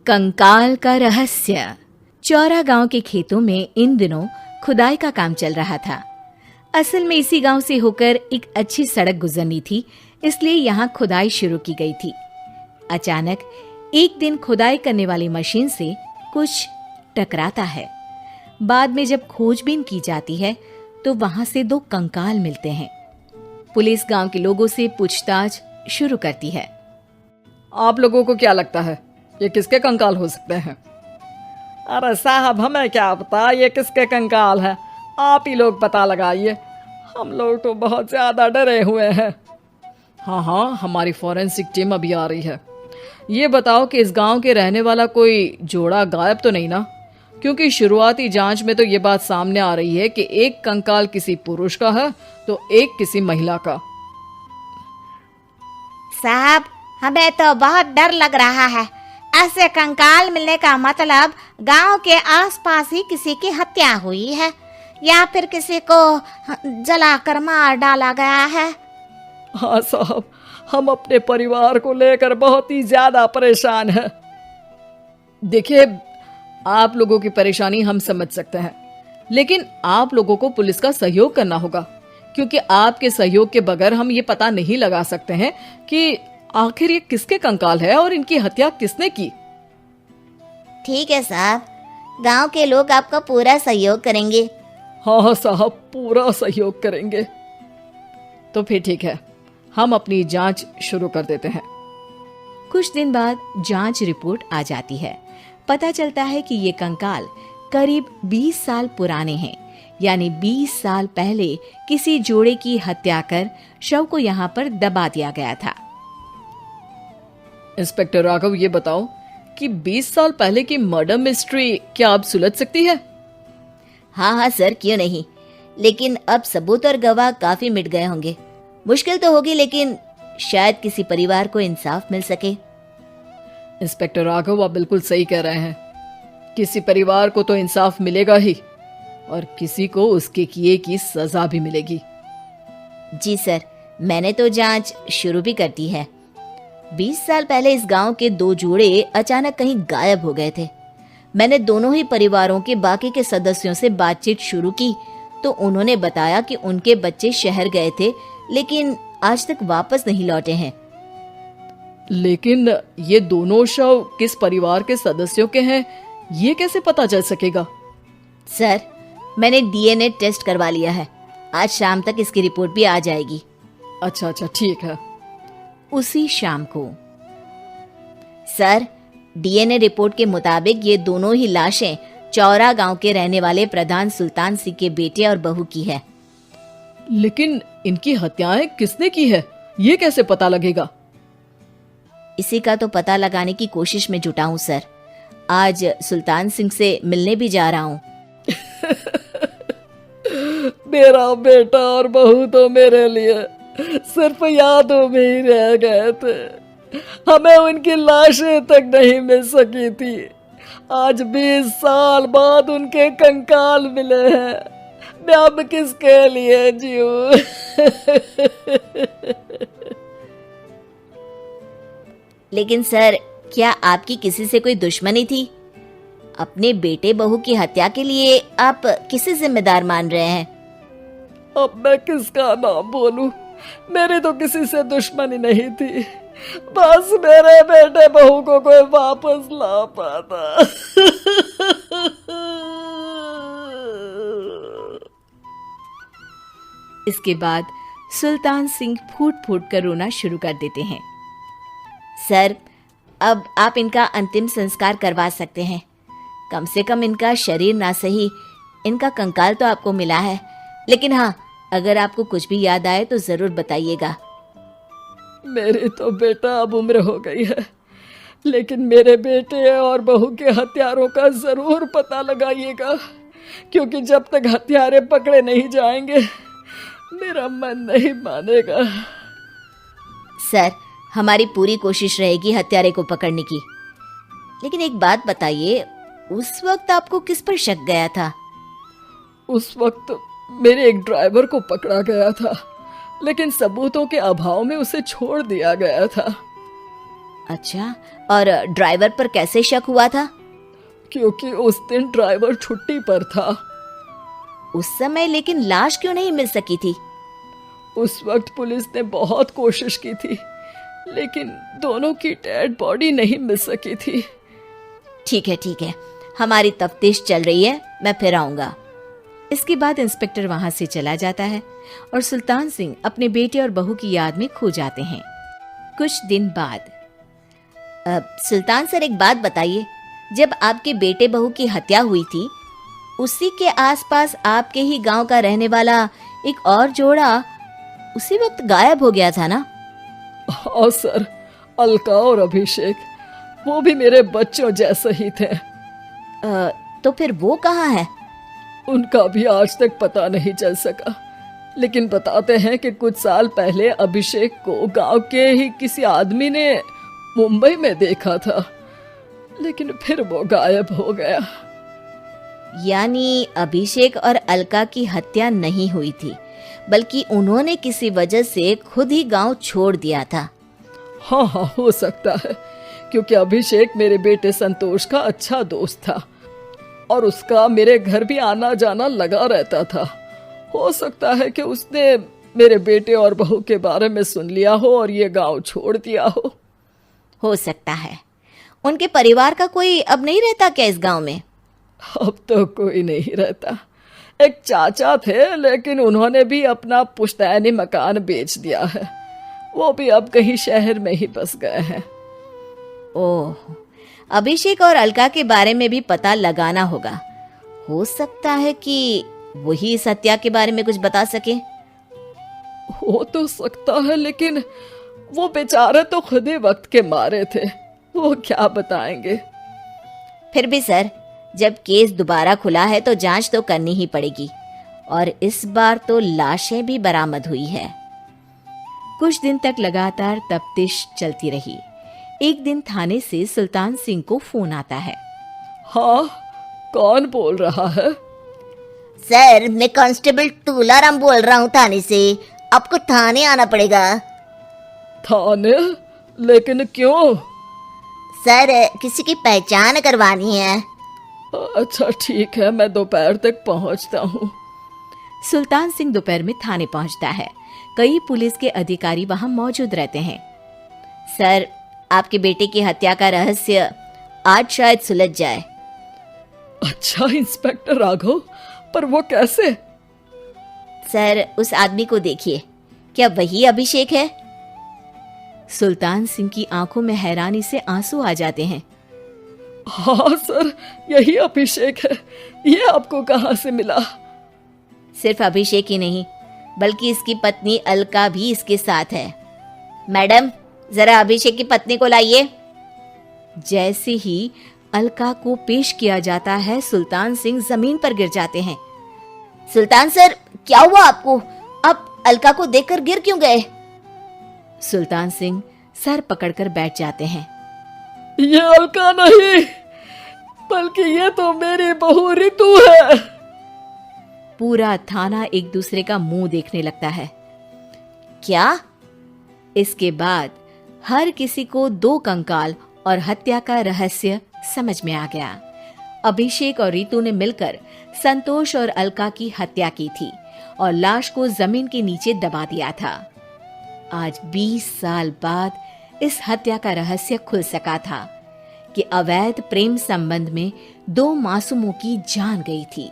कंकाल का रहस्य। चौरा गांव के खेतों में इन दिनों खुदाई का काम चल रहा था। असल में इसी गांव से होकर एक अच्छी सड़क गुजरनी थी, इसलिए यहाँ खुदाई शुरू की गई थी। अचानक एक दिन खुदाई करने वाली मशीन से कुछ टकराता है। बाद में जब खोजबीन की जाती है तो वहां से 2 कंकाल मिलते हैं। पुलिस गांव के लोगों से पूछताछ शुरू करती है। आप लोगों को क्या लगता है ये किसके कंकाल हो सकते हैं? अरे साहब, हमें क्या पता ये किसके कंकाल है, आप ही लोग पता लगाइए, हम लोग तो बहुत ज्यादा डरे हुए हैं। हाँ, हमारी फॉरेंसिक टीम अभी आ रही है। ये बताओ कि इस गांव के रहने वाला कोई जोड़ा गायब तो नहीं ना? क्योंकि शुरुआती जांच में तो ये बात सामने आ रही है कि एक कंकाल किसी पुरुष का है तो एक किसी महिला का। साहब, हमें तो बहुत डर लग रहा है। ऐसे कंकाल मिलने का मतलब गांव के आसपास ही किसी की हत्या हुई है या फिर किसी को जलाकर मार डाला गया है। हाँ साहब, हम अपने परिवार को लेकर बहुत ही ज्यादा परेशान हैं। देखिए, आप लोगों की परेशानी हम समझ सकते हैं, लेकिन आप लोगों को पुलिस का सहयोग करना होगा, क्योंकि आपके सहयोग के बगैर हम ये पता नहीं लगा सकते हैं कि आखिर ये किसके कंकाल है और इनकी हत्या किसने की। ठीक है साहब, गांव के लोग आपका पूरा सहयोग करेंगे। हाँ साहब, पूरा सहयोग करेंगे। तो फिर ठीक है, हम अपनी जांच शुरू कर देते हैं। कुछ दिन बाद जांच रिपोर्ट आ जाती है। पता चलता है कि ये कंकाल करीब 20 साल पुराने हैं, यानी 20 साल पहले किसी जोड़े की हत्या कर शव को यहाँ पर दबा दिया गया था। इंस्पेक्टर राघव, ये बताओ कि 20 साल पहले की मर्डर मिस्ट्री क्या अब सुलझ सकती है? हाँ सर, क्यों नहीं, लेकिन अब सबूत और गवाह काफी मिट गए होंगे। मुश्किल तो होगी, लेकिन शायद किसी परिवार को इंसाफ मिल सके। इंस्पेक्टर राघव, आप बिल्कुल सही कह रहे हैं। किसी परिवार को तो इंसाफ मिलेगा ही और किसी को उसके किए की सजा भी मिलेगी। जी सर, मैंने तो जांच शुरू भी कर दी है। 20 साल पहले इस गांव के 2 जोड़े अचानक कहीं गायब हो गए थे। मैंने दोनों ही परिवारों के बाकी के सदस्यों से बातचीत शुरू की तो उन्होंने बताया कि उनके बच्चे शहर गए थे, लेकिन आज तक वापस नहीं लौटे हैं। लेकिन ये दोनों शव किस परिवार के सदस्यों के हैं, ये कैसे पता चल सकेगा? सर, मैंने डीएनए टेस्ट करवा लिया है। आज शाम तक इसकी रिपोर्ट भी आ जाएगी। अच्छा, ठीक है। उसी शाम को सर, डीएनए रिपोर्ट के मुताबिक ये दोनों ही लाशें चौरा गांव के रहने वाले प्रधान सुल्तान सिंह के बेटे और बहू की है। लेकिन इनकी हत्याएं किसने की है, ये कैसे पता लगेगा? इसी का तो पता लगाने की कोशिश में जुटा हूँ सर। आज सुल्तान सिंह से मिलने भी जा रहा हूँ। मेरा बेटा और बहू तो मेरे लिए सिर्फ यादों में ही रह गए थे, हमें उनकी लाशें तक नहीं मिल सकी थी। आज 20 साल बाद उनके कंकाल मिले हैं, मैं अब किसके लिए जीऊं? लेकिन सर, क्या आपकी किसी से कोई दुश्मनी थी? अपने बेटे बहू की हत्या के लिए आप किसे जिम्मेदार मान रहे हैं? अब मैं किसका नाम बोलूं? मेरी तो किसी से दुश्मनी नहीं थी, बस मेरे बेटे बहू को कोई वापस ला पाता। इसके बाद सुल्तान सिंह फूट फूट कर रोना शुरू कर देते हैं। सर, अब आप इनका अंतिम संस्कार करवा सकते हैं। कम से कम इनका शरीर ना सही, इनका कंकाल तो आपको मिला है। लेकिन हाँ, अगर आपको कुछ भी याद आए तो जरूर बताइएगा। मेरी तो बेटा अब उम्र हो गई है, लेकिन मेरे बेटे और बहू के हत्यारों का जरूर पता लगाइएगा, क्योंकि जब तक हत्यारे पकड़े नहीं जाएंगे मेरा मन नहीं मानेगा। सर, हमारी पूरी कोशिश रहेगी हत्यारे को पकड़ने की। लेकिन एक बात बताइए, उस वक्त आपको किस पर शक गया था? उस वक्त मेरे एक ड्राइवर को पकड़ा गया था, लेकिन सबूतों के अभाव में उसे छोड़ दिया गया था। अच्छा, और ड्राइवर पर कैसे शक हुआ था? क्योंकि उस दिन ड्राइवर छुट्टी पर था। उस समय लेकिन लाश क्यों नहीं मिल सकी थी? उस वक्त पुलिस ने बहुत कोशिश की थी, लेकिन दोनों की डेड बॉडी नहीं मिल सकी थी। ठीक है, हमारी तफ्तीश चल रही है, मैं फिर आऊंगा। इसके बाद इंस्पेक्टर वहां से चला जाता है और सुल्तान सिंह अपने बेटे और बहू की याद में खो जाते हैं। कुछ दिन बाद सुल्तान सर, एक बात बताइए, जब आपके बेटे बहू की हत्या हुई थी, उसी के आसपास आपके ही गांव का रहने वाला एक और जोड़ा उसी वक्त गायब हो गया था ना? हाँ सर, अलका और अभिषेक, वो भी मेरे बच्चों जैसे ही थे। तो फिर वो कहाँ है? उनका भी आज तक पता नहीं चल सका, लेकिन बताते हैं कि कुछ साल पहले अभिषेक को गांव के ही किसी आदमी ने मुंबई में देखा था, लेकिन फिर वो गायब हो गया। यानी अभिषेक और अलका की हत्या नहीं हुई थी, बल्कि उन्होंने किसी वजह से खुद ही गांव छोड़ दिया था। हाँ, हो सकता है, क्योंकि अभिषेक मेरे बेटे संतोष का अच्छा दोस्त था और उसका मेरे घर भी आना जाना लगा रहता था। हो सकता है कि उसने मेरे बेटे और बहू के बारे में सुन लिया हो और ये गांव छोड़ दिया हो सकता है। उनके परिवार का कोई अब नहीं रहता क्या इस गांव में? अब तो कोई नहीं रहता। एक चाचा थे, लेकिन उन्होंने भी अपना पुश्तैनी मकान बेच दिया है। वो भी अब कहीं शहर में ही बस गए हैं। ओह, अभिषेक और अलका के बारे में भी पता लगाना होगा। हो सकता है कि वही इस हत्या के बारे में कुछ बता सके। हो तो सकता है, लेकिन वो बेचारे तो खुद ही वक्त के मारे थे, वो क्या बताएंगे। फिर भी सर, जब केस दोबारा खुला है तो जांच तो करनी ही पड़ेगी, और इस बार तो लाशें भी बरामद हुई है। कुछ दिन तक लगातार तफ्तीश चलती रही। एक दिन थाने से सुल्तान सिंह को फोन आता है। हाँ, कौन बोल रहा है? सर, मैं कांस्टेबल तुलाराम बोल रहा हूँ थाने से। आपको थाने आना पड़ेगा। थाने? लेकिन क्यों? सर, किसी की पहचान करवानी है। अच्छा ठीक है, मैं दोपहर तक पहुंचता हूँ। सुल्तान सिंह दोपहर में थाने पहुंचता है। कई पुलिस के अधिकारी वहां मौजूद रहते हैं। सर, आपके बेटे की हत्या का रहस्य आज शायद सुलझ जाए। अच्छा इंस्पेक्टर राघव, पर वो कैसे? सर, उस आदमी को देखिए, क्या वही अभिषेक है? सुल्तान सिंह की आंखों में हैरानी से आंसू आ जाते हैं। हाँ सर, यही अभिषेक है। ये आपको कहाँ से मिला? सिर्फ अभिषेक ही नहीं, बल्कि इसकी पत्नी अलका भी इसके साथ है। मैडम, जरा अभिषेक की पत्नी को लाइए। जैसे ही अलका को पेश किया जाता है, सुल्तान सिंह जमीन पर गिर जाते हैं। सुल्तान सर, क्या हुआ आपको? आप अलका को देखकर गिर क्यों गए? सुल्तान सिंह सर पकड़कर बैठ जाते हैं। ये अलका नहीं, बल्कि ये तो मेरी बहू रितु है। पूरा थाना एक दूसरे का मुंह देखने लगता है। क्या? इसके बाद हर किसी को दो कंकाल और हत्या का रहस्य समझ में आ गया। अभिषेक और रितु ने मिलकर संतोष और अलका की हत्या की थी और लाश को जमीन के नीचे दबा दिया था। आज 20 साल बाद इस हत्या का रहस्य खुल सका था कि अवैध प्रेम संबंध में 2 मासूमों की जान गई थी।